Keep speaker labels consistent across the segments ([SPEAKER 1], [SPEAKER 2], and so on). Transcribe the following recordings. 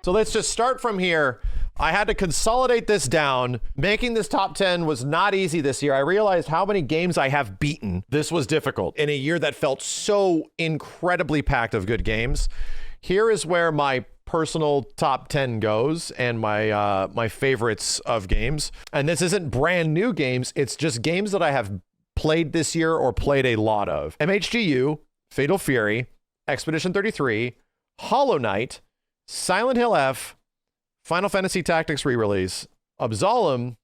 [SPEAKER 1] So let's just start from here. I had to consolidate this down. Making this top 10 was not easy this year. I realized how many games I have beaten. This was difficult in a year that felt so incredibly packed of good games. Here is where my personal top 10 goes and my favorites of games. And this isn't brand new games. It's just games that I have played this year or played a lot of. MHGU, Fatal Fury, Expedition 33, Hollow Knight, Silent Hill F, Final Fantasy Tactics re-release, Absolum,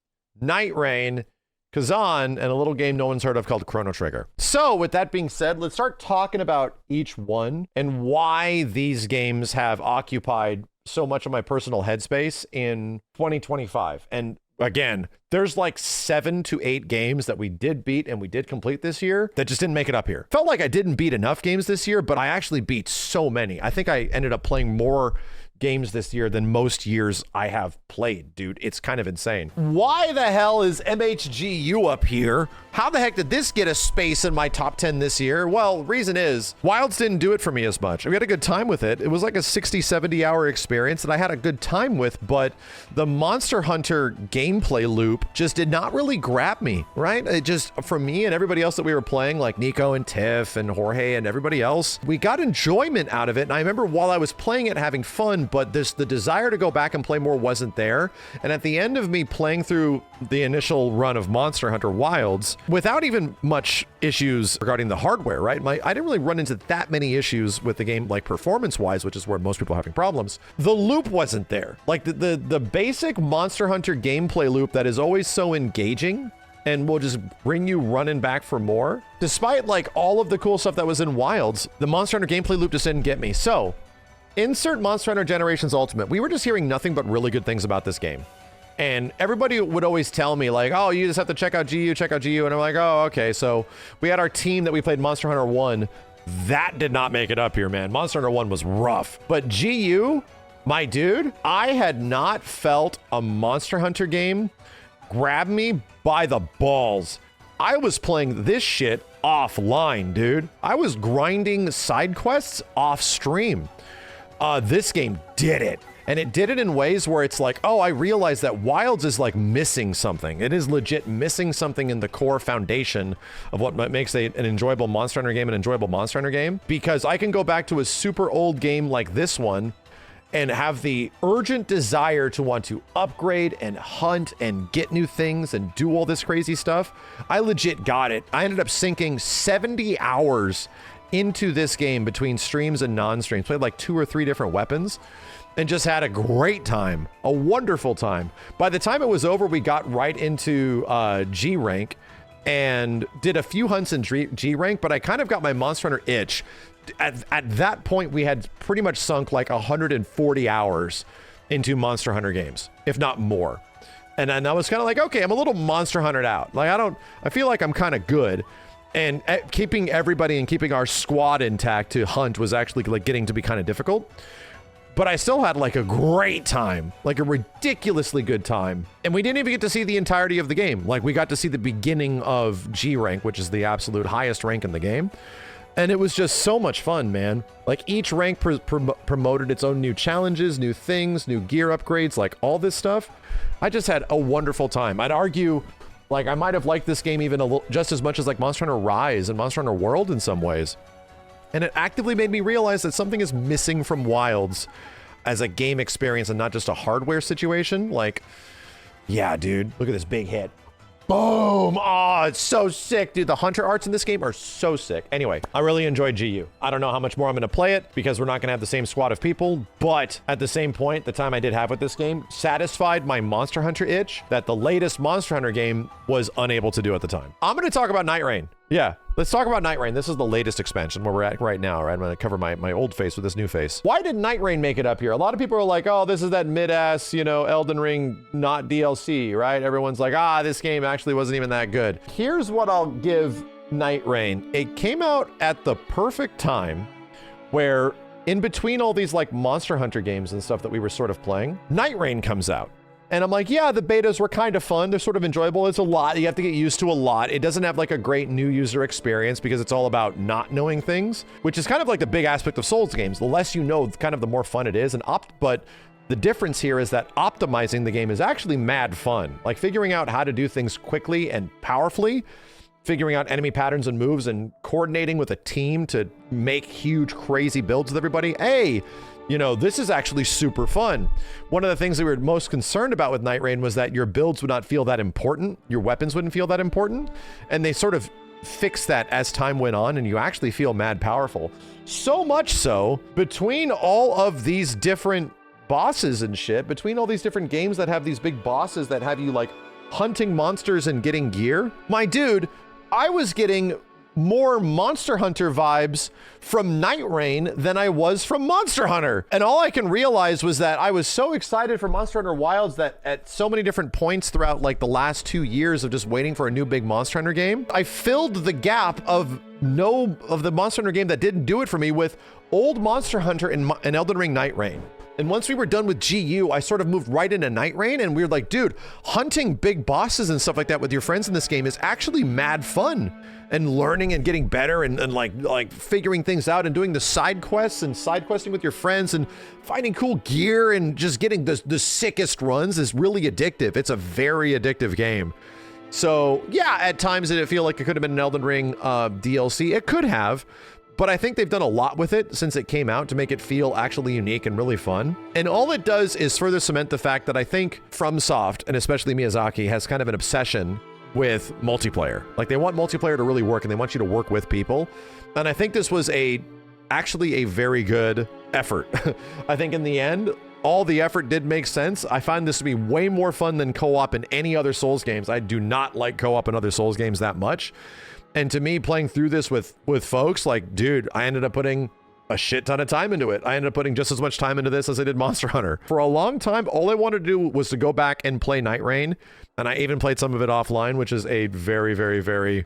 [SPEAKER 1] Nightreign, Kazan, and a little game no one's heard of called Chrono Trigger. So with that being said, let's start talking about each one and why these games have occupied so much of my personal headspace in 2025. And again, there's like 7 to 8 games that we did beat and we did complete this year that just didn't make it up here. Felt like I didn't beat enough games this year, but I actually beat so many. I think I ended up playing more games this year than most years I have played, dude. It's kind of insane. Why the hell is MHGU up here? How the heck did this get a space in my top 10 this year? Well, reason is Wilds didn't do it for me as much. We had a good time with it. It was like a 60-70 hour experience that I had a good time with, but the Monster Hunter gameplay loop just did not really grab me, right? It just, for me and everybody else that we were playing, like Nico and Tiff and Jorge and everybody else, we got enjoyment out of it. And I remember while I was playing it, having fun, but the desire to go back and play more wasn't there. And at the end of me playing through the initial run of Monster Hunter Wilds, without even much issues regarding the hardware, right? I didn't really run into that many issues with the game, like performance-wise, which is where most people are having problems. The loop wasn't there. Like the basic Monster Hunter gameplay loop that is always so engaging and will just bring you running back for more. Despite like all of the cool stuff that was in Wilds, the Monster Hunter gameplay loop just didn't get me. So insert Monster Hunter Generations Ultimate. We were just hearing nothing but really good things about this game. And everybody would always tell me like, oh, you just have to check out GU. And I'm like, oh, okay. So we had our team that we played Monster Hunter 1. That did not make it up here, man. Monster Hunter 1 was rough. But GU, my dude, I had not felt a Monster Hunter game grab me by the balls. I was playing this shit offline, dude. I was grinding side quests off stream. This game did it. And it did it in ways where it's like, oh, I realize that Wilds is like missing something. It is legit missing something in the core foundation of what makes an enjoyable Monster Hunter game an enjoyable Monster Hunter game. Because I can go back to a super old game like this one and have the urgent desire to want to upgrade and hunt and get new things and do all this crazy stuff. I legit got it. I ended up sinking 70 hours into this game between streams and non-streams. Played like 2 or 3 different weapons and just had a great time, a wonderful time. By the time it was over, we got right into G rank and did a few hunts in G rank, but I kind of got my Monster Hunter itch. At that point, we had pretty much sunk like 140 hours into Monster Hunter games, if not more. And I was kind of like, okay, I'm a little Monster Huntered out. Like I feel like I'm kind of good. And keeping everybody and keeping our squad intact to hunt was actually like getting to be kind of difficult. But I still had like a great time, like a ridiculously good time. And we didn't even get to see the entirety of the game. Like we got to see the beginning of G rank, which is the absolute highest rank in the game. And it was just so much fun, man. Like each rank promoted its own new challenges, new things, new gear upgrades, like all this stuff. I just had a wonderful time. I'd argue like I might have liked this game even just as much as like Monster Hunter Rise and Monster Hunter World in some ways. And it actively made me realize that something is missing from Wilds as a game experience and not just a hardware situation. Like, yeah, dude, look at this big hit. Boom! Oh, it's so sick, dude. The hunter arts in this game are so sick. Anyway, I really enjoyed GU. I don't know how much more I'm going to play it because we're not going to have the same squad of people, but at the same point, the time I did have with this game satisfied my Monster Hunter itch that the latest Monster Hunter game was unable to do at the time. I'm going to talk about Nightreign. Yeah, let's talk about Nightreign. This is the latest expansion where we're at right now, right? I'm going to cover my old face with this new face. Why did Nightreign make it up here? A lot of people are like, oh, this is that mid-ass, you know, Elden Ring, not DLC, right? Everyone's like, this game actually wasn't even that good. Here's what I'll give Nightreign. It came out at the perfect time where in between all these like Monster Hunter games and stuff that we were sort of playing, Nightreign comes out. And I'm like, yeah, the betas were kind of fun. They're sort of enjoyable. It's a lot. You have to get used to a lot. It doesn't have like a great new user experience because it's all about not knowing things, which is kind of like the big aspect of Souls games. The less you know, kind of the more fun it is. But the difference here is that optimizing the game is actually mad fun. Like figuring out how to do things quickly and powerfully, figuring out enemy patterns and moves and coordinating with a team to make huge, crazy builds with everybody. Hey, you know, this is actually super fun. One of the things that we were most concerned about with Nightreign was that your builds would not feel that important. Your weapons wouldn't feel that important. And they sort of fixed that as time went on, and you actually feel mad powerful. So much so, between all of these different bosses and shit, between all these different games that have these big bosses that have you like hunting monsters and getting gear, my dude, I was getting more Monster Hunter vibes from Nightreign than I was from Monster Hunter. And all I can realize was that I was so excited for Monster Hunter Wilds that at so many different points throughout like the last 2 years of just waiting for a new big Monster Hunter game, I filled the gap of the Monster Hunter game that didn't do it for me with old Monster Hunter and Elden Ring Nightreign. And once we were done with GU, I sort of moved right into Nightreign, and we were like, dude, hunting big bosses and stuff like that with your friends in this game is actually mad fun. And learning and getting better and like figuring things out and doing the side quests and side questing with your friends and finding cool gear and just getting the sickest runs is really addictive. It's a very addictive game. So yeah, at times did it feel like it could have been an Elden Ring DLC? It could have. But I think they've done a lot with it since it came out to make it feel actually unique and really fun. And all it does is further cement the fact that I think FromSoft, and especially Miyazaki, has kind of an obsession with multiplayer. Like they want multiplayer to really work and they want you to work with people. And I think this was actually a very good effort. I think in the end, all the effort did make sense. I find this to be way more fun than co-op in any other Souls games. I do not like co-op in other Souls games that much. And to me, playing through this with folks, like, dude, I ended up putting a shit ton of time into it. I ended up putting just as much time into this as I did Monster Hunter. For a long time, all I wanted to do was to go back and play Nightreign. And I even played some of it offline, which is a very, very, very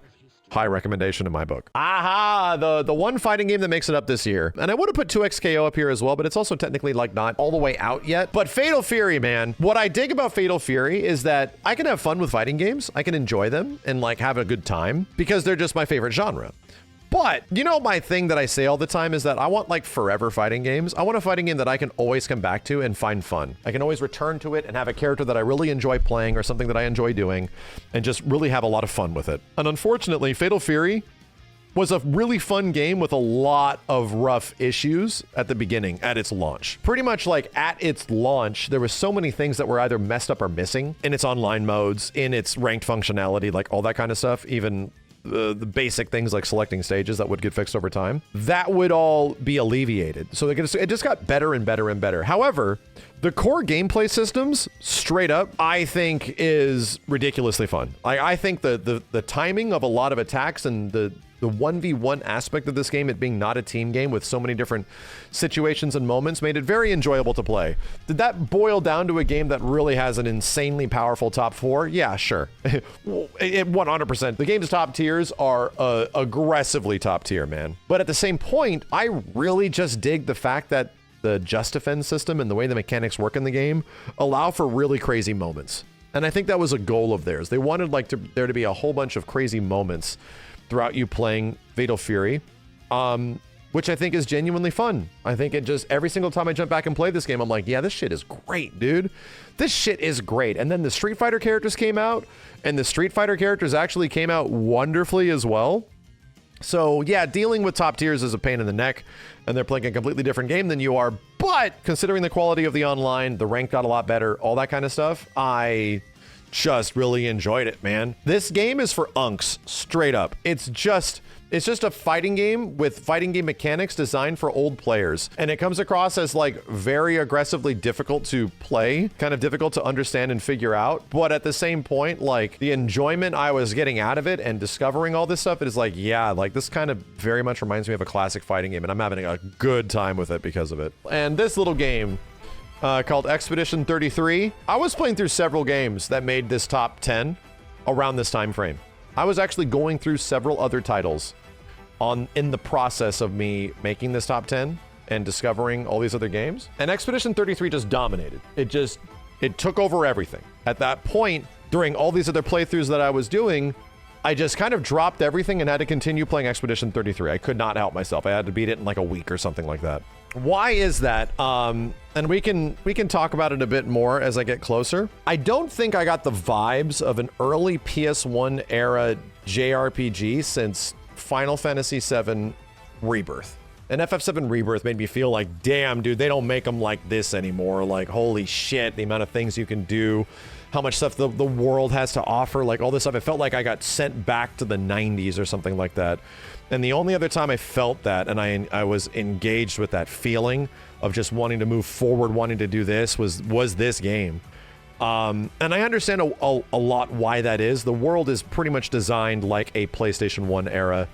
[SPEAKER 1] high recommendation in my book. Aha! The one fighting game that makes it up this year. And I would have put 2XKO up here as well, but it's also technically like not all the way out yet. But Fatal Fury, man. What I dig about Fatal Fury is that I can have fun with fighting games. I can enjoy them and like have a good time because they're just my favorite genre. But, you know, my thing that I say all the time is that I want like forever fighting games. I want a fighting game that I can always come back to and find fun. I can always return to it and have a character that I really enjoy playing or something that I enjoy doing and just really have a lot of fun with it. And unfortunately, Fatal Fury was a really fun game with a lot of rough issues at the beginning, at its launch. Pretty much like at its launch, there were so many things that were either messed up or missing in its online modes, in its ranked functionality, like all that kind of stuff, even the basic things like selecting stages that would get fixed over time, that would all be alleviated. So it just got better and better and better. However, the core gameplay systems, straight up, I think is ridiculously fun. I think the timing of a lot of attacks and the 1v1 aspect of this game, it being not a team game with so many different situations and moments, made it very enjoyable to play. Did that boil down to a game that really has an insanely powerful top 4? Yeah, sure. 100%. The game's top tiers are aggressively top tier, man. But at the same point, I really just dig the fact that the Just Defend system and the way the mechanics work in the game allow for really crazy moments. And I think that was a goal of theirs. They wanted there to be a whole bunch of crazy moments throughout you playing Fatal Fury, which I think is genuinely fun. I think it just, every single time I jump back and play this game, I'm like, yeah, this shit is great, dude. This shit is great. And then the Street Fighter characters came out, and the Street Fighter characters actually came out wonderfully as well. So yeah, dealing with top tiers is a pain in the neck, and they're playing a completely different game than you are. But considering the quality of the online, the rank got a lot better, all that kind of stuff, I just really enjoyed it, man. This game is for unks, straight up. It's just a fighting game with fighting game mechanics designed for old players. And it comes across as like very aggressively difficult to play, kind of difficult to understand and figure out. But at the same point, like the enjoyment I was getting out of it and discovering all this stuff, it is like, yeah, like this kind of very much reminds me of a classic fighting game, and I'm having a good time with it because of it. And this little game, called Expedition 33. I was playing through several games that made this top 10 around this time frame. I was actually going through several other titles in the process of me making this top 10 and discovering all these other games. And Expedition 33 just dominated. It just It took over everything. At that point, during all these other playthroughs that I was doing, I just kind of dropped everything and had to continue playing Expedition 33. I could not help myself. I had to beat it in like a week or something like that. Why is that? And we can talk about it a bit more as I get closer. I don't think I got the vibes of an early PS1 era JRPG since Final Fantasy VII Rebirth. And FF7 Rebirth made me feel like, damn, dude, they don't make them like this anymore. Like, holy shit, the amount of things you can do, how much stuff the world has to offer, like all this stuff. It felt like I got sent back to the 90s or something like that. And the only other time I felt that, and I was engaged with that feeling of just wanting to move forward, wanting to do this, was this game. And I understand a lot why that is. The world is pretty much designed like a PlayStation 1 era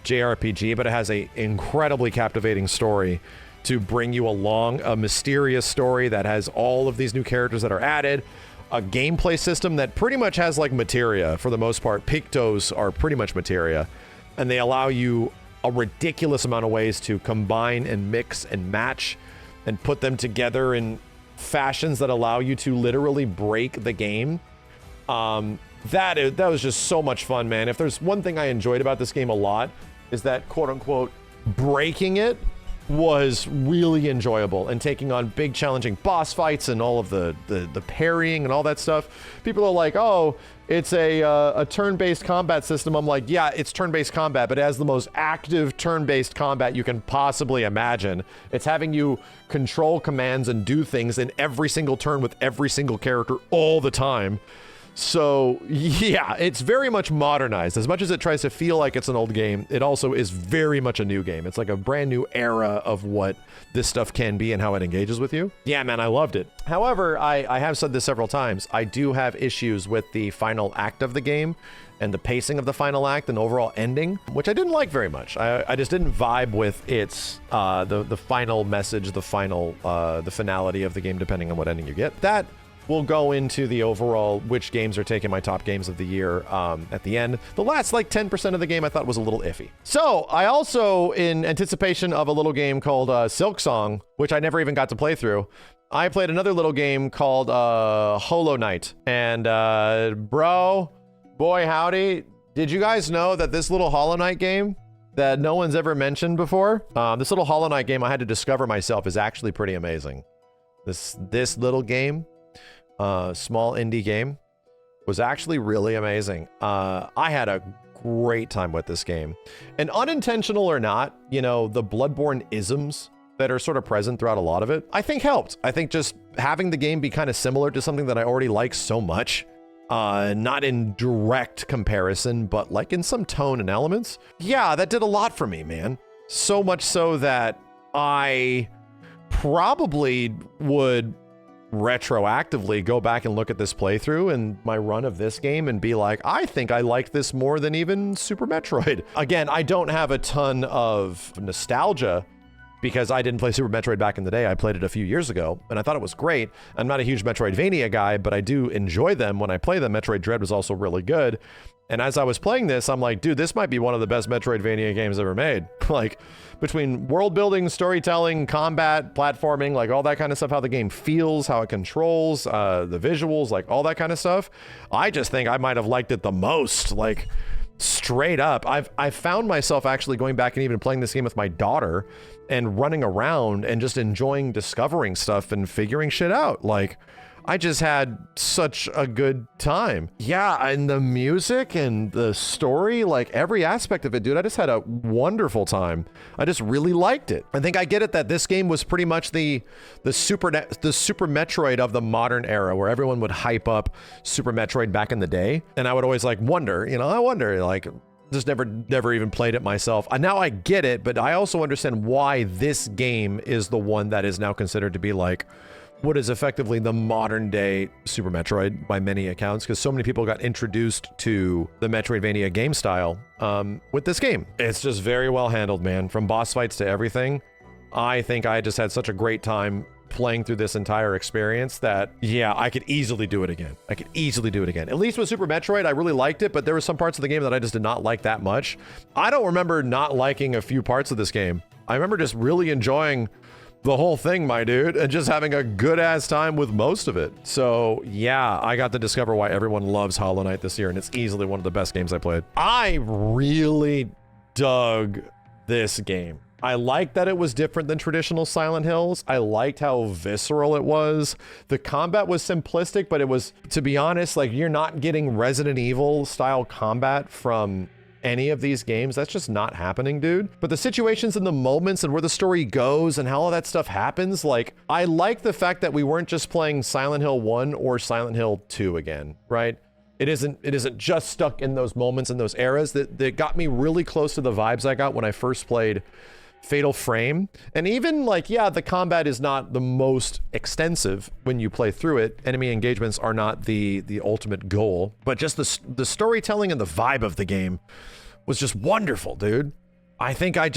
[SPEAKER 1] JRPG, but it has a incredibly captivating story to bring you along, a mysterious story that has all of these new characters that are added, a gameplay system that pretty much has like materia for the most part. Pictos are pretty much materia, and they allow you a ridiculous amount of ways to combine and mix and match and put them together in fashions that allow you to literally break the game. That was just so much fun, man. If there's one thing I enjoyed about this game a lot, is that quote-unquote breaking it was really enjoyable, and taking on big challenging boss fights and all of the parrying and all that stuff. People are like, oh, it's a turn-based combat system. I'm like, yeah, it's turn-based combat, but it has the most active turn-based combat you can possibly imagine. It's having you control commands and do things in every single turn with every single character all the time. So yeah, it's very much modernized. As much as it tries to feel like it's an old game, it also is very much a new game. It's like a brand new era of what this stuff can be and how it engages with you. Yeah, man, I loved it. However, I have said this several times. I do have issues with the final act of the game and the pacing of the final act and overall ending, which I didn't like very much. I just didn't vibe with its the final message, the finality of the game, depending on what ending you get. That we'll go into the overall which games are taking my top games of the year at the end. The last like 10% of the game I thought was a little iffy. So I also, in anticipation of a little game called Silksong, which I never even got to play through, I played another little game called Hollow Knight. And bro, boy howdy, did you guys know that this little Hollow Knight game that no one's ever mentioned before, this little Hollow Knight game I had to discover myself, is actually pretty amazing. This little game, small indie game, was actually really amazing. I had a great time with this game, and unintentional or not, you know, the Bloodborne isms that are sort of present throughout a lot of it, I think helped. I think just having the game be kind of similar to something that I already like so much, not in direct comparison, but like in some tone and elements. Yeah, that did a lot for me, man. So much so that I probably would retroactively go back and look at this playthrough and my run of this game and be like, I think I like this more than even Super Metroid. Again, I don't have a ton of nostalgia because I didn't play Super Metroid back in the day. I played it a few years ago and I thought it was great. I'm not a huge Metroidvania guy, but I do enjoy them when I play them. Metroid Dread was also really good. And as I was playing this, I'm like, dude, this might be one of the best Metroidvania games ever made. Like, between world building, storytelling, combat, platforming, like all that kind of stuff, how the game feels, how it controls, the visuals, like all that kind of stuff, I just think I might have liked it the most. Like, straight up. I found myself actually going back and even playing this game with my daughter and running around and just enjoying discovering stuff and figuring shit out. Like, I just had such a good time. Yeah, and the music and the story, like every aspect of it, dude, I just had a wonderful time. I just really liked it. I think I get it that this game was pretty much the Super Metroid of the modern era, where everyone would hype up Super Metroid back in the day. And I would always like wonder, like, just never even played it myself. Now I get it, but I also understand why this game is the one that is now considered to be like what is effectively the modern day Super Metroid by many accounts, because so many people got introduced to the Metroidvania game style with this game. It's just very well handled, man. From boss fights to everything. I think I just had such a great time playing through this entire experience that, yeah, I could easily do it again. At least with Super Metroid, I really liked it, but there were some parts of the game that I just did not like that much. I don't remember not liking a few parts of this game. I remember just really enjoying the whole thing, my dude, and just having a good ass time with most of it. So yeah, I got to discover why everyone loves Hollow Knight this year, and it's easily one of the best games I played. I really dug this game. I liked that it was different than traditional Silent Hills. I liked how visceral it was. The combat was simplistic, but it was, to be honest, like, you're not getting Resident Evil style combat from any of these games. That's just not happening, dude. But the situations and the moments and where the story goes and how all that stuff happens, like, I like the fact that we weren't just playing Silent Hill 1 or Silent Hill 2 again, right? It isn't just stuck in those moments and those eras. That got me really close to the vibes I got when I first played Fatal Frame. And even, like, yeah, the combat is not the most extensive when you play through it. Enemy engagements are not the ultimate goal, but just the storytelling and the vibe of the game was just wonderful, dude. I think I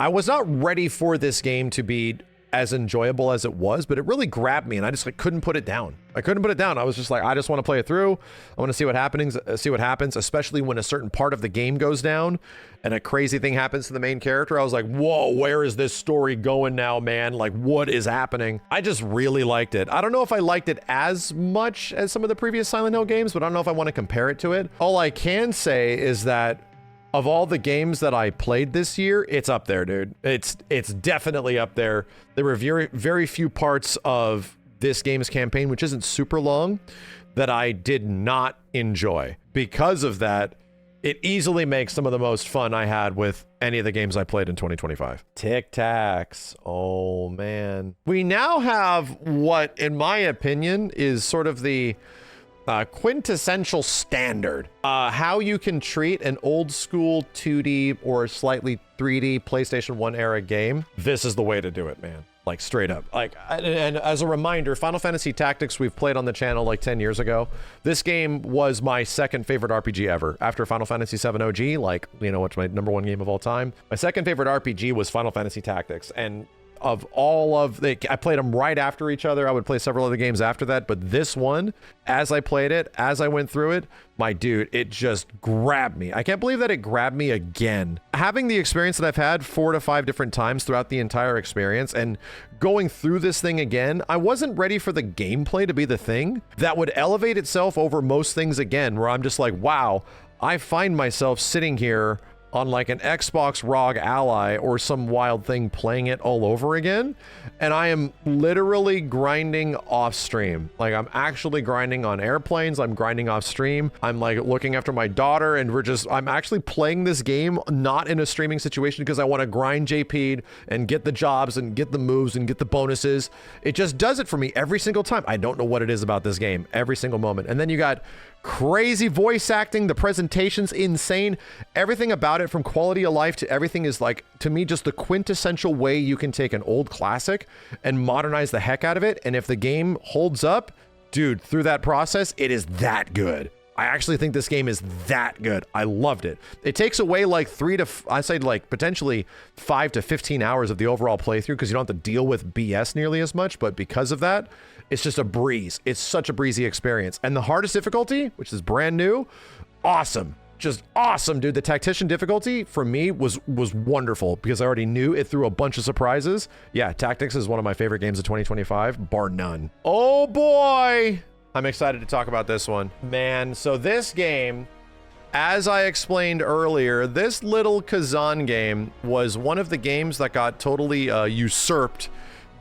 [SPEAKER 1] was not ready for this game to be as enjoyable as it was, but it really grabbed me and I just like couldn't put it down. I couldn't put it down. I was just like, I just want to play it through. I want to see what happens, especially when a certain part of the game goes down and a crazy thing happens to the main character. I was like, whoa, where is this story going now, man? Like, what is happening? I just really liked it. I don't know if I liked it as much as some of the previous Silent Hill games, but I don't know if I want to compare it to it. All I can say is that of all the games that I played this year, it's up there, dude. It's definitely up there. There were very, very few parts of this game's campaign, which isn't super long, that I did not enjoy. Because of that, it easily makes some of the most fun I had with any of the games I played in 2025. Tic Tacs. Oh, man. We now have what, in my opinion, is sort of the quintessential standard. How you can treat an old school 2D or slightly 3D PlayStation 1 era game. This is the way to do it, man. Like, straight up. Like, and as a reminder, Final Fantasy Tactics we've played on the channel like 10 years ago. This game was my second favorite RPG ever. After Final Fantasy VII OG, like, you know, what's my #1 game of all time. My second favorite RPG was Final Fantasy Tactics, and of all of the, I played them right after each other. I would play several other games after that, but this one, as I played it, as I went through it, my dude, it just grabbed me. I can't believe that it grabbed me again. Having the experience that I've had 4 to 5 different times throughout the entire experience and going through this thing again, I wasn't ready for the gameplay to be the thing that would elevate itself over most things again, where I'm just like, wow, I find myself sitting here on like an Xbox ROG Ally or some wild thing playing it all over again. And I am literally grinding off stream. Like, I'm actually grinding on airplanes. I'm grinding off stream. I'm like looking after my daughter, and I'm actually playing this game not in a streaming situation because I want to grind JP and get the jobs and get the moves and get the bonuses. It just does it for me every single time. I don't know what it is about this game every single moment. And then you got crazy voice acting, the presentation's insane, everything about it, from quality of life to everything, is like, to me, just the quintessential way you can take an old classic and modernize the heck out of it. And if the game holds up, dude, through that process, it is that good. I actually think this game is that good. I loved it. It takes away like I say like potentially 5 to 15 hours of the overall playthrough because you don't have to deal with BS nearly as much, but because of that, it's just a breeze. It's such a breezy experience. And the hardest difficulty, which is brand new, awesome. Just awesome, dude. The tactician difficulty for me was wonderful because I already knew it threw a bunch of surprises. Yeah, Tactics is one of my favorite games of 2025, bar none. Oh boy, I'm excited to talk about this one. Man, so this game, as I explained earlier, this little Kazan game was one of the games that got totally usurped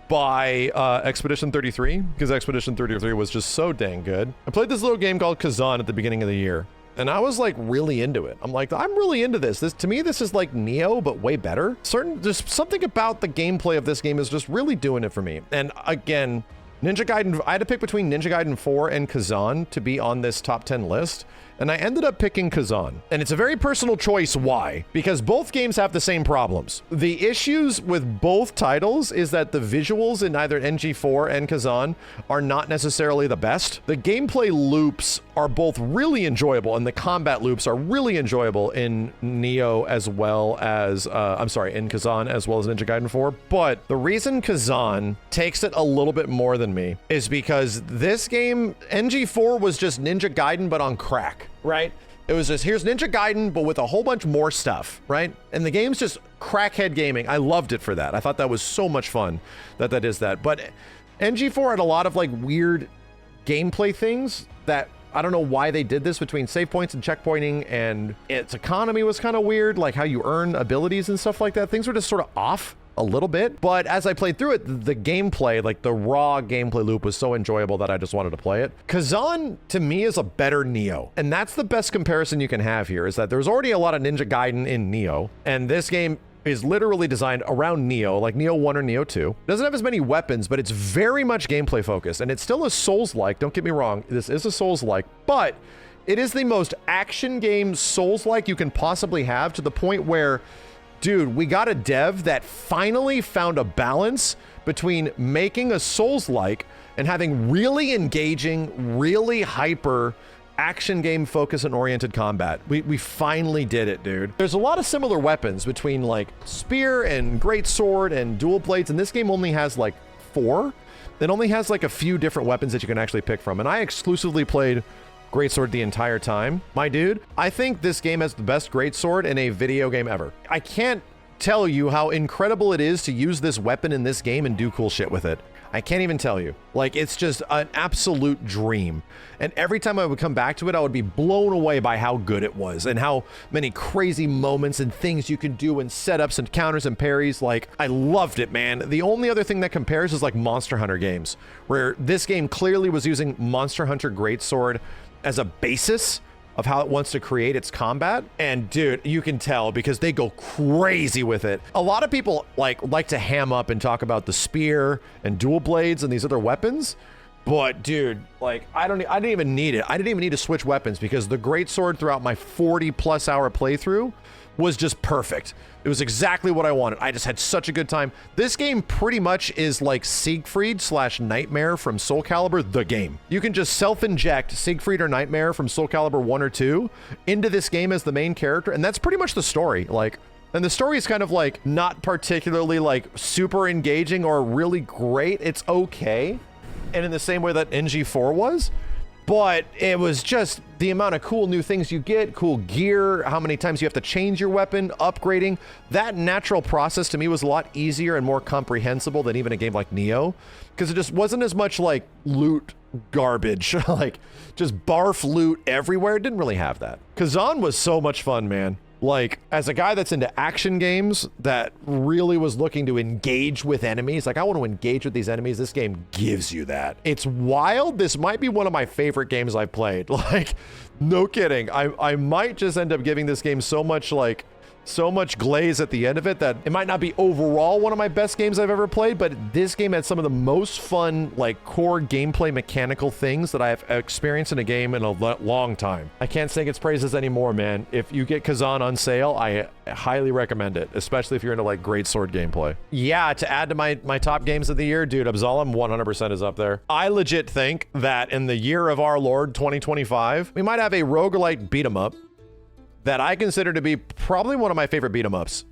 [SPEAKER 1] by Expedition 33, because Expedition 33 was just so dang good. I played this little game called Kazan at the beginning of the year, and I was like really into it. I'm like, I'm really into this. To me, this is like Neo, but way better. There's something about the gameplay of this game is just really doing it for me. And again, Ninja Gaiden, I had to pick between Ninja Gaiden 4 and Kazan to be on this top 10 list, and I ended up picking Kazan. And it's a very personal choice. Why? Because both games have the same problems. The issues with both titles is that the visuals in either NG4 and Kazan are not necessarily the best. The gameplay loops are both really enjoyable, and the combat loops are really enjoyable in Neo as well as, in Kazan as well as Ninja Gaiden 4. But the reason Kazan takes it a little bit more than me is because this game, NG4 was just Ninja Gaiden, but on crack. Right? It was just, here's Ninja Gaiden, but with a whole bunch more stuff, right? And the game's just crackhead gaming. I loved it for that. I thought that was so much fun that is that. But NG4 had a lot of like weird gameplay things that I don't know why they did this between save points and checkpointing, and its economy was kind of weird, like how you earn abilities and stuff like that. Things were just sort of off a little bit, but as I played through it, the gameplay, like the raw gameplay loop, was so enjoyable that I just wanted to play it. Kazan, to me, is a better Neo, and that's the best comparison you can have here, is that there's already a lot of Ninja Gaiden in Neo, and this game is literally designed around Neo, like Neo 1 or Neo 2. It doesn't have as many weapons, but it's very much gameplay focused, and it's still a Souls-like, don't get me wrong, this is a Souls-like, but it is the most action game Souls-like you can possibly have, to the point where, dude, we got a dev that finally found a balance between making a Souls-like and having really engaging, really hyper action game focus and oriented combat. We finally did it, dude. There's a lot of similar weapons between like spear and greatsword and dual blades, and this game only has like 4. It only has like a few different weapons that you can actually pick from, and I exclusively played greatsword the entire time. My dude, I think this game has the best greatsword in a video game ever. I can't tell you how incredible it is to use this weapon in this game and do cool shit with it. I can't even tell you. Like, it's just an absolute dream. And every time I would come back to it, I would be blown away by how good it was and how many crazy moments and things you can do and setups and counters and parries. Like, I loved it, man. The only other thing that compares is like Monster Hunter games, where this game clearly was using Monster Hunter Greatsword as a basis of how it wants to create its combat. And dude, you can tell because they go crazy with it. A lot of people like to ham up and talk about the spear and dual blades and these other weapons. But dude, like I didn't even need it. I didn't even need to switch weapons because the greatsword throughout my 40+ hour playthrough was just perfect. It was exactly what I wanted. I just had such a good time. This game pretty much is like Siegfried / Nightmare from Soul Calibur, the game. You can just self-inject Siegfried or Nightmare from Soul Calibur 1 or 2 into this game as the main character, and that's pretty much the story. Like, and the story is kind of like not particularly like super engaging or really great. It's okay. And in the same way that NG4 was, but it was just the amount of cool new things you get, cool gear, how many times you have to change your weapon, upgrading. That natural process to me was a lot easier and more comprehensible than even a game like Neo, because it just wasn't as much like loot garbage, like just barf loot everywhere. It didn't really have that. Kazan was so much fun, man. Like, as a guy that's into action games that really was looking to engage with enemies, like I want to engage with these enemies, this game gives you that. It's wild. This might be one of my favorite games I've played. Like, no kidding. I might just end up giving this game so much glaze at the end of it that it might not be overall one of my best games I've ever played, but this game had some of the most fun, like, core gameplay mechanical things that I have experienced in a game in a long time. I can't sing its praises anymore, man. If you get Kazan on sale, I highly recommend it, especially if you're into, like, greatsword gameplay. Yeah, to add to my top games of the year, dude, Absolum 100% is up there. I legit think that in the year of our Lord 2025, we might have a roguelite beat 'em up that I consider to be probably one of my favorite beat 'em ups.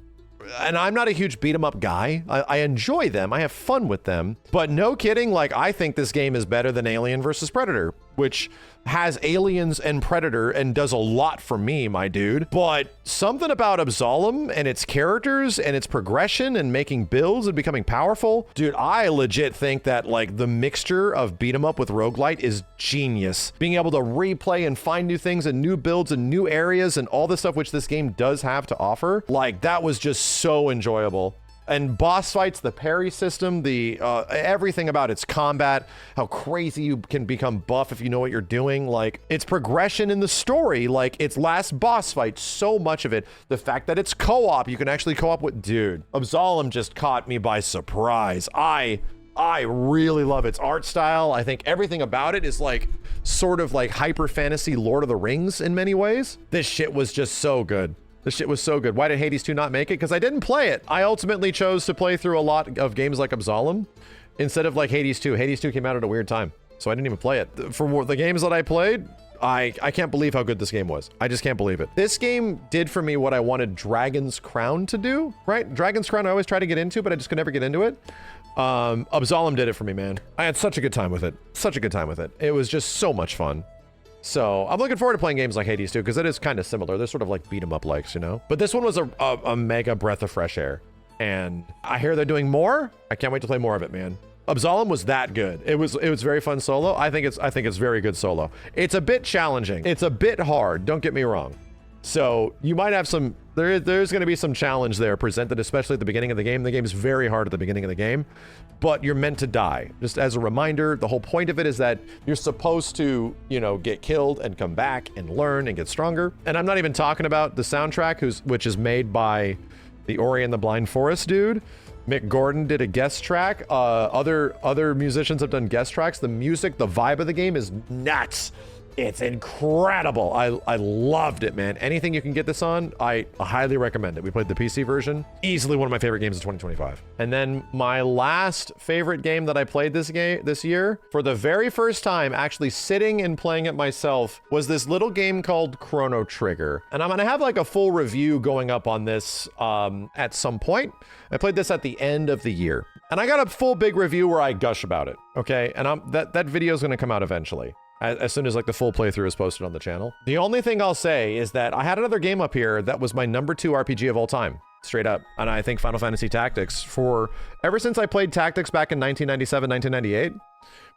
[SPEAKER 1] And I'm not a huge beat 'em up guy. I enjoy them. I have fun with them. But no kidding, like, I think this game is better than Alien vs. Predator, which has aliens and Predator and does a lot for me, my dude. But something about Absolum and its characters and its progression and making builds and becoming powerful, dude, I legit think that, like, the mixture of beat 'em up with roguelite is genius. Being able to replay and find new things and new builds and new areas and all the stuff which this game does have to offer, like, that was just so enjoyable. And boss fights, the parry system, the everything about its combat, how crazy you can become buff if you know what you're doing, like its progression in the story, like its last boss fight, so much of it. The fact that it's co-op, you can actually co-op with, dude, Absolum just caught me by surprise. I really love its art style. I think everything about it is like sort of like hyper fantasy Lord of the Rings in many ways. This shit was just so good. This shit was so good. Why did Hades 2 not make it? Because I didn't play it. I ultimately chose to play through a lot of games like Absolum instead of like Hades 2. Hades 2 came out at a weird time, so I didn't even play it. For the games that I played, I can't believe how good this game was. I just can't believe it. This game did for me what I wanted Dragon's Crown to do, right? Dragon's Crown I always try to get into, but I just could never get into it. Absolum did it for me, man. I had such a good time with it. Such a good time with it. It was just so much fun. So I'm looking forward to playing games like Hades too, because it is kind of similar. They're sort of like beat 'em up likes, you know? But this one was a mega breath of fresh air. And I hear they're doing more. I can't wait to play more of it, man. Absolum was that good. It was very fun solo. I think it's very good solo. It's a bit challenging. It's a bit hard, don't get me wrong. So you might have some, there's going to be some challenge there presented, especially at the beginning of the game. The game is very hard at the beginning of the game, but you're meant to die. Just as a reminder, the whole point of it is that you're supposed to, you know, get killed and come back and learn and get stronger. And I'm not even talking about the soundtrack, which is made by the Ori and the Blind Forest dude. Mick Gordon did a guest track. Other musicians have done guest tracks. The music, the vibe of the game is nuts. It's incredible. I loved it, man. Anything you can get this on, I highly recommend it. We played the PC version. Easily one of my favorite games of 2025. And then my last favorite game that I played this year, for the very first time, actually sitting and playing it myself, was this little game called Chrono Trigger. And I'm gonna have like a full review going up on this at some point. I played this at the end of the year. And I got a full big review where I gush about it, okay? And that video is gonna come out eventually, as soon as like the full playthrough is posted on the channel. The only thing I'll say is that I had another game up here that was my #2 RPG of all time, straight up. And I think Final Fantasy Tactics, ever since I played Tactics back in 1997, 1998,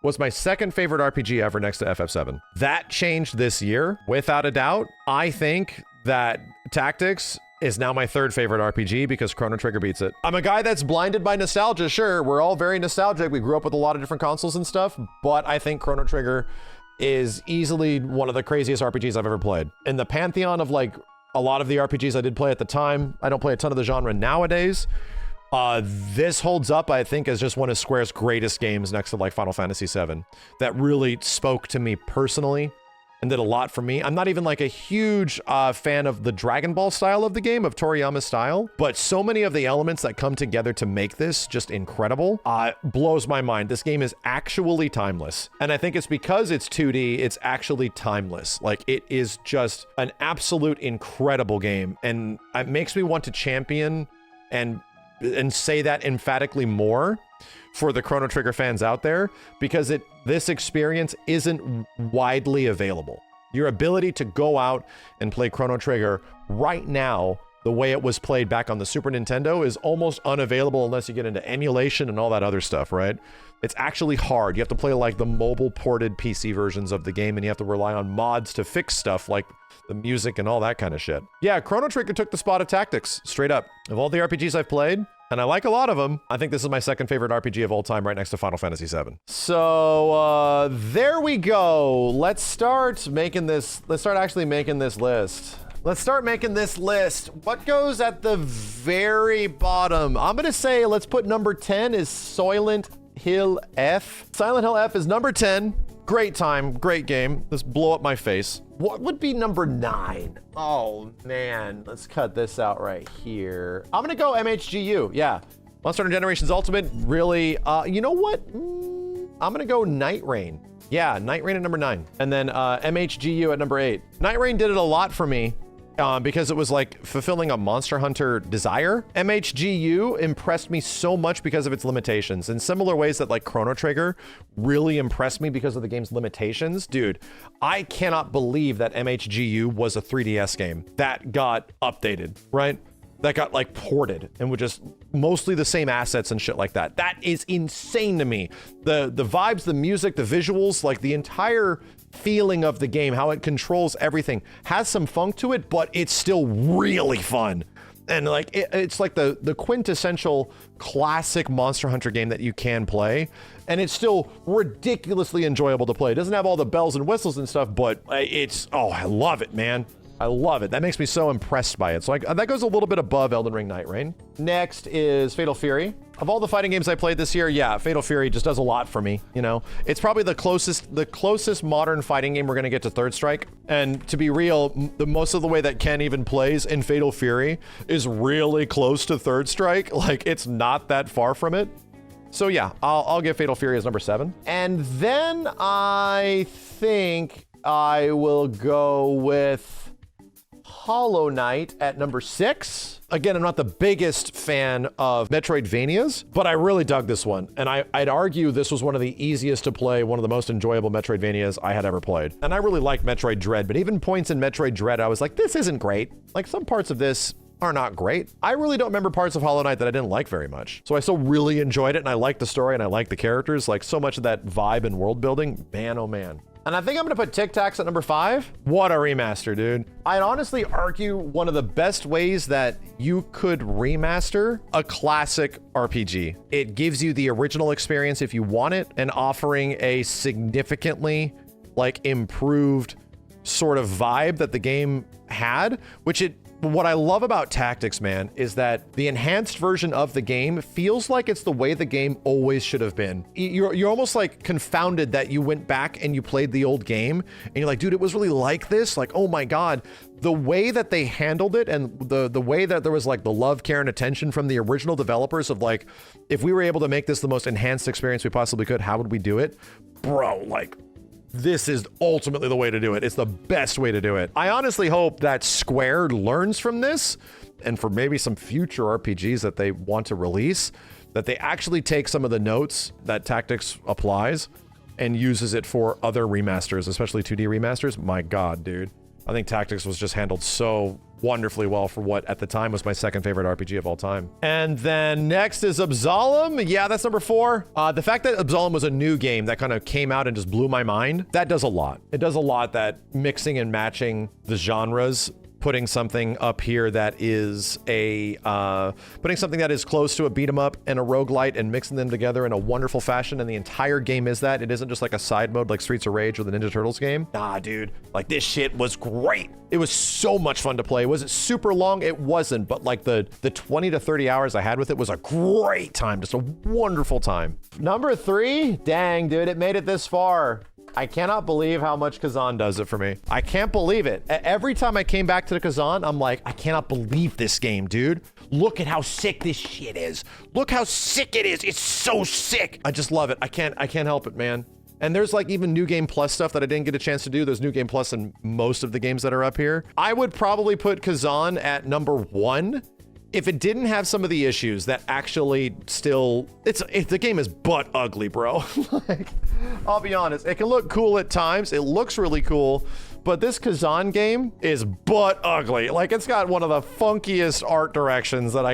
[SPEAKER 1] was my second favorite RPG ever next to FF7. That changed this year, without a doubt. I think that Tactics is now my third favorite RPG because Chrono Trigger beats it. I'm a guy that's blinded by nostalgia, sure. We're all very nostalgic. We grew up with a lot of different consoles and stuff, but I think Chrono Trigger is easily one of the craziest RPGs I've ever played. In the pantheon of like a lot of the RPGs I did play at the time, I don't play a ton of the genre nowadays. This holds up, I think, as just one of Square's greatest games next to like Final Fantasy VII. That really spoke to me personally and did a lot for me. I'm not even like a huge fan of the Dragon Ball style of the game, of Toriyama's style, but so many of the elements that come together to make this just incredible, blows my mind. This game is actually timeless. And I think it's because it's 2D, it's actually timeless. Like, it is just an absolute incredible game. And it makes me want to champion and say that emphatically more for the Chrono Trigger fans out there, because this experience isn't widely available. Your ability to go out and play Chrono Trigger right now, the way it was played back on the Super Nintendo, is almost unavailable unless you get into emulation and all that other stuff, right? It's actually hard. You have to play like the mobile ported PC versions of the game, and you have to rely on mods to fix stuff like the music and all that kind of shit. Yeah, Chrono Trigger took the spot of Tactics, straight up. Of all the RPGs I've played, and I like a lot of them, I think this is my second favorite RPG of all time, right next to Final Fantasy VII. So, there we go. Let's start actually making this list. Let's start making this list. What goes at the very bottom? I'm gonna say, let's put number 10 is Silent Hill F. Silent Hill F is number 10. Great time, great game. Let's blow up my face. What would be number 9? Oh man, let's cut this out right here. I'm gonna go MHGU, yeah. Monster Hunter Generations Ultimate, really, you know what? I'm gonna go Nightreign. Yeah, Nightreign at number 9. And then MHGU at number 8. Nightreign did it a lot for me. Because it was like fulfilling a Monster Hunter desire. MHGU impressed me so much because of its limitations. In similar ways that like Chrono Trigger really impressed me because of the game's limitations. Dude, I cannot believe that MHGU was a 3DS game that got updated, right? That got like ported and with just mostly the same assets and shit like that. That is insane to me. The vibes, the music, the visuals, like the entire feeling of the game, how it controls everything, has some funk to it, but it's still really fun. And like it's like the quintessential classic Monster Hunter game that you can play, and it's still ridiculously enjoyable to play. It doesn't have all the bells and whistles and stuff, but it's, oh, I love it, man. I love it. That makes me so impressed by it. So that goes a little bit above Elden Ring Nightreign. Next is Fatal Fury. Of all the fighting games I played this year, yeah, Fatal Fury just does a lot for me, you know? It's probably the closest modern fighting game we're gonna get to Third Strike. And to be real, most of the way that Ken even plays in Fatal Fury is really close to Third Strike. Like, it's not that far from it. So yeah, I'll give Fatal Fury as number 7. And then I think I will go with... Hollow Knight at number 6. Again, I'm not the biggest fan of Metroidvanias, but I really dug this one. And I'd argue this was one of the easiest to play, one of the most enjoyable Metroidvanias I had ever played. And I really liked Metroid Dread, but even points in Metroid Dread, I was like, this isn't great. Like, some parts of this are not great. I really don't remember parts of Hollow Knight that I didn't like very much. So I still really enjoyed it, and I liked the story, and I liked the characters. Like, so much of that vibe and world building, man, oh man. And I think I'm gonna put Tic Tacs at number 5. What a remaster, dude. I'd honestly argue one of the best ways that you could remaster a classic RPG. It gives you the original experience if you want it, and offering a significantly, like, improved sort of vibe that the game had, what I love about Tactics, man, is that the enhanced version of the game feels like it's the way the game always should have been. You're almost like confounded that you went back and you played the old game and you're like, dude, it was really like this. Like, oh my God, the way that they handled it and the way that there was like the love, care, and attention from the original developers of like, if we were able to make this the most enhanced experience we possibly could, how would we do it? Bro, like, this is ultimately the way to do it. It's the best way to do it. I honestly hope that Square learns from this, and for maybe some future RPGs that they want to release, that they actually take some of the notes that Tactics applies and uses it for other remasters, especially 2D remasters. My God, dude. I think Tactics was just handled so wonderfully well for what at the time was my second favorite RPG of all time. And then next is Absolum. Yeah, that's number 4. The fact that Absolum was a new game that kind of came out and just blew my mind, that does a lot. It does a lot, that mixing and matching the genres, putting something up here that is putting something that is close to a beat 'em up and a roguelite and mixing them together in a wonderful fashion. And the entire game is that. It isn't just like a side mode like Streets of Rage or the Ninja Turtles game. Nah, dude, like this shit was great. It was so much fun to play. Was it super long? It wasn't, but like the 20 to 30 hours I had with it was a great time. Just a wonderful time. Number 3, dang, dude, it made it this far. I cannot believe how much Kazan does it for me. I can't believe it. Every time I came back to the Kazan, I'm like, I cannot believe this game, dude. Look at how sick this shit is. Look how sick it is. It's so sick. I just love it. I can't help it, man. And there's like even New Game Plus stuff that I didn't get a chance to do. There's New Game Plus in most of the games that are up here. I would probably put Kazan at number 1. If it didn't have some of the issues that actually still, the game is butt ugly, bro. Like, I'll be honest, it can look cool at times. It looks really cool, but this Kazan game is butt ugly. Like, it's got one of the funkiest art directions that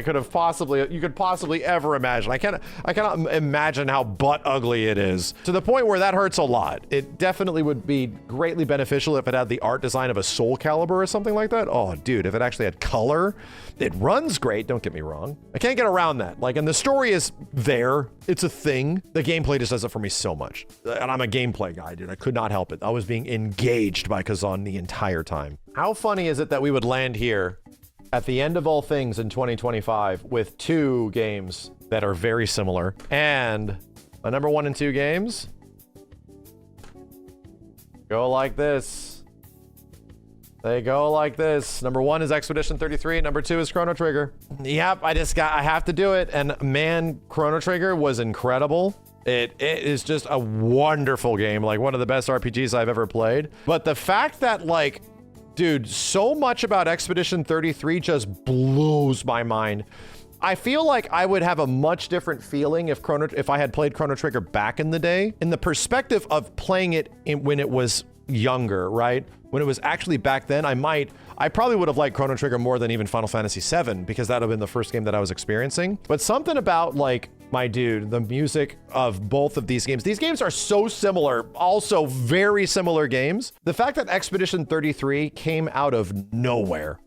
[SPEAKER 1] you could possibly ever imagine. I cannot imagine how butt ugly it is, to the point where that hurts a lot. It definitely would be greatly beneficial if it had the art design of a Soul Calibur or something like that. Oh, dude, if it actually had color. It runs great, don't get me wrong. I can't get around that. Like, and the story is there. It's a thing. The gameplay just does it for me so much. And I'm a gameplay guy, dude. I could not help it. I was being engaged by Kazan the entire time. How funny is it that we would land here at the end of all things in 2025 with 2 games that are very similar, and my number 1 and 2 games go like this. They go like this. Number 1 is Expedition 33. Number 2 is Chrono Trigger. Yep, I have to do it. And man, Chrono Trigger was incredible. It is just a wonderful game. Like, one of the best RPGs I've ever played. But the fact that, like, dude, so much about Expedition 33 just blows my mind. I feel like I would have a much different feeling if I had played Chrono Trigger back in the day, in the perspective of playing it when it was younger, right? When it was actually back then, I probably would have liked Chrono Trigger more than even Final Fantasy VII, because that would have been the first game that I was experiencing. But something about, like, my dude, the music of both of these games are so similar, also very similar games. The fact that Expedition 33 came out of nowhere,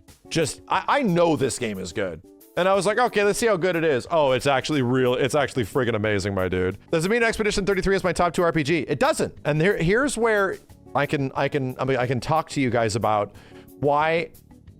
[SPEAKER 1] I know this game is good. And I was like, okay, let's see how good it is. Oh, it's actually friggin' amazing, my dude. Does it mean Expedition 33 is my top 2 RPG? It doesn't. And here's where I can talk to you guys about why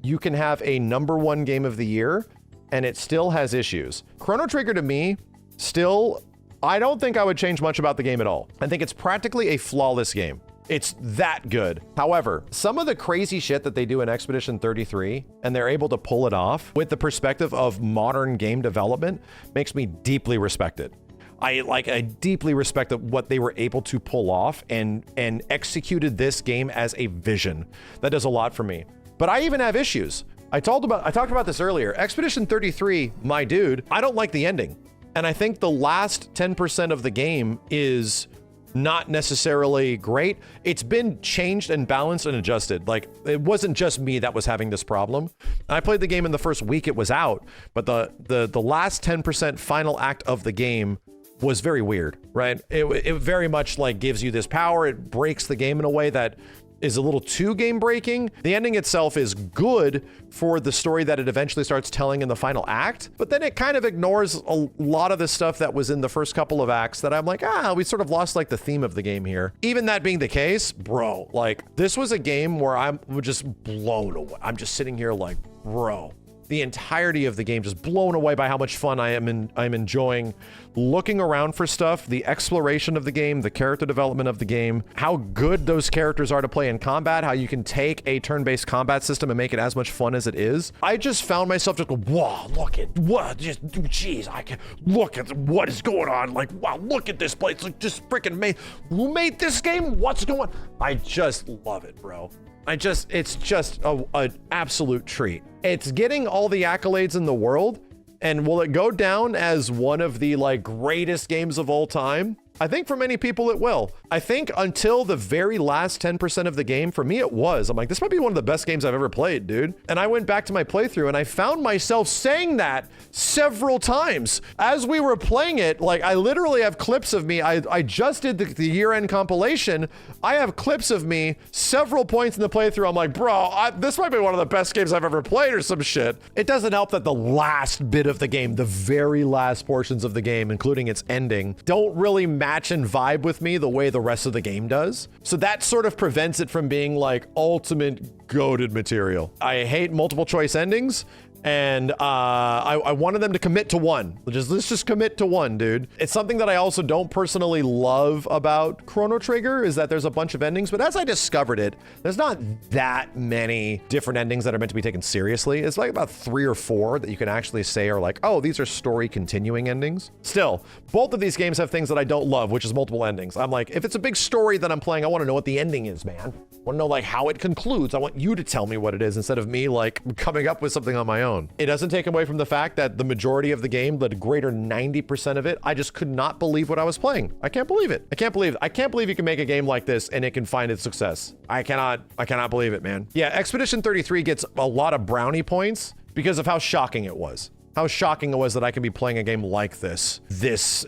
[SPEAKER 1] you can have a number 1 game of the year and it still has issues. Chrono Trigger, to me, still, I don't think I would change much about the game at all. I think it's practically a flawless game. It's that good. However, some of the crazy shit that they do in Expedition 33, and they're able to pull it off with the perspective of modern game development, makes me deeply respect it. I deeply respect what they were able to pull off and executed this game as a vision. That does a lot for me. But I even have issues. I talked about this earlier. Expedition 33, my dude, I don't like the ending. And I think the last 10% of the game is not necessarily great. It's been changed and balanced and adjusted. Like, it wasn't just me that was having this problem. I played the game in the first week it was out, but the last 10% final act of the game was very weird, right? It very much like gives you this power. It breaks the game in a way that is a little too game breaking. The ending itself is good for the story that it eventually starts telling in the final act, but then it kind of ignores a lot of the stuff that was in the first couple of acts that I'm like, we sort of lost like the theme of the game here. Even that being the case, bro, like this was a game where I'm just blown away. I'm just sitting here like, bro, the entirety of the game just blown away by how much fun I'm enjoying looking around for stuff, the exploration of the game, the character development of the game, how good those characters are to play in combat, how you can take a turn-based combat system and make it as much fun as it is. I just found myself just going, wow, look at what, just, geez, I can look at what is going on. Like, wow, look at this place. Like, just freaking who made this game? What's going on? I just love it, bro. It's just an absolute treat. It's getting all the accolades in the world, and will it go down as one of the like greatest games of all time? I think for many people it will. I think until the very last 10% of the game, for me it was. I'm like, this might be one of the best games I've ever played, dude. And I went back to my playthrough and I found myself saying that several times. As we were playing it, like I literally have clips of me. I just did the year-end compilation. I have clips of me several points in the playthrough. I'm like, bro, this might be one of the best games I've ever played or some shit. It doesn't help that the last bit of the game, the very last portions of the game, including its ending, don't really match and vibe with me the way the rest of the game does. So that sort of prevents it from being like ultimate goated material. I hate multiple choice endings, and I wanted them to commit to one. Let's just commit to one, dude. It's something that I also don't personally love about Chrono Trigger, is that there's a bunch of endings, but as I discovered it, there's not that many different endings that are meant to be taken seriously. It's like about 3 or 4 that you can actually say are like, oh, these are story continuing endings. Still, both of these games have things that I don't love, which is multiple endings. I'm like, if it's a big story that I'm playing, I want to know what the ending is, man. I want to know like how it concludes. I want you to tell me what it is instead of me like coming up with something on my own. It doesn't take away from the fact that the majority of the game, the greater 90% of it, I just could not believe what I was playing. I can't believe it. I can't believe you can make a game like this and it can find its success. I cannot believe it, man. Yeah, Expedition 33 gets a lot of brownie points because of how shocking it was. How shocking it was that I can be playing a game like this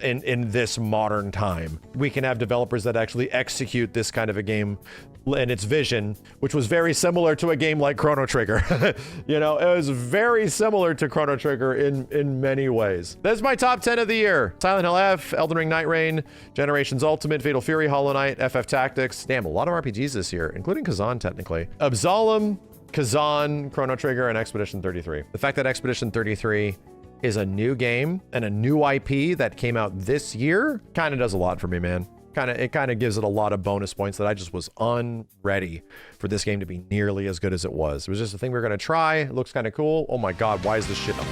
[SPEAKER 1] in this modern time. We can have developers that actually execute this kind of a game and its vision, which was very similar to a game like Chrono Trigger. You know, it was very similar to Chrono Trigger in many ways. That's my top 10 of the year. Silent Hill F, Elden Ring Nightreign, Generations Ultimate, Fatal Fury, Hollow Knight, FF Tactics. Damn, a lot of RPGs this year, including Kazan, technically. Absolum, Kazan, Chrono Trigger, and Expedition 33. The fact that Expedition 33 is a new game and a new IP that came out this year kind of does a lot for me, man. It kind of gives it a lot of bonus points that I just was unready for this game to be nearly as good as it was. It was just a thing we were going to try. It looks kind of cool. Oh my God, why is this shit not